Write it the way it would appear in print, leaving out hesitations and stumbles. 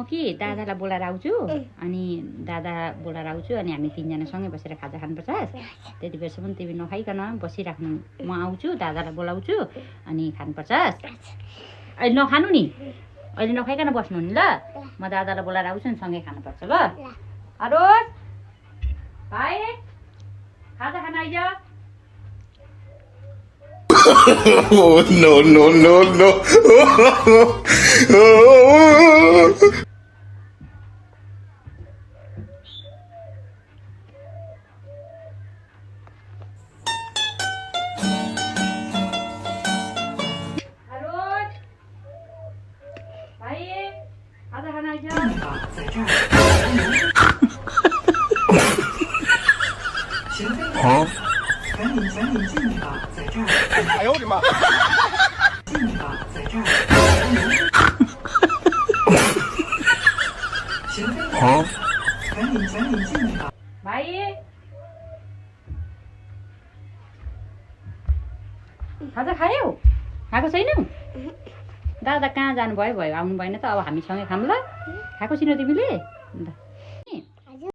कि दादालाई बोलाएर आउँछु अनि दादा बोलाएर आउँछु अनि हामी तीनजना सँगै बसेर खाजा खानुपर्छ त्यति बेरसम्म तिमी नखाइकन बसिराख्नु म आउँछु दादालाई बोलाउँछु अनि खानुपर्छ अहिले नखानु नि अहिले नखाइकन बस्नु नि ल म दादालाई बोलाएर आउँछु नि सँगै खानुपर्छ ल अरोज भाइ खाजा खान आइज Oh, no, no, no, no. Aroj भाइ खाजा खान आइज 啊！ 赶紧进去吧，在这儿。哎呦我的妈！ 进去吧，在这儿。行飞吧。 啊！ 赶紧进去吧。 भाइ खाजा खायौ खाएको छैनौ दादा कहाँ जानुभयो भयो आउनु भएन त अब हामीसँगै खाऊँ ल खाएको छैनौ तिमीले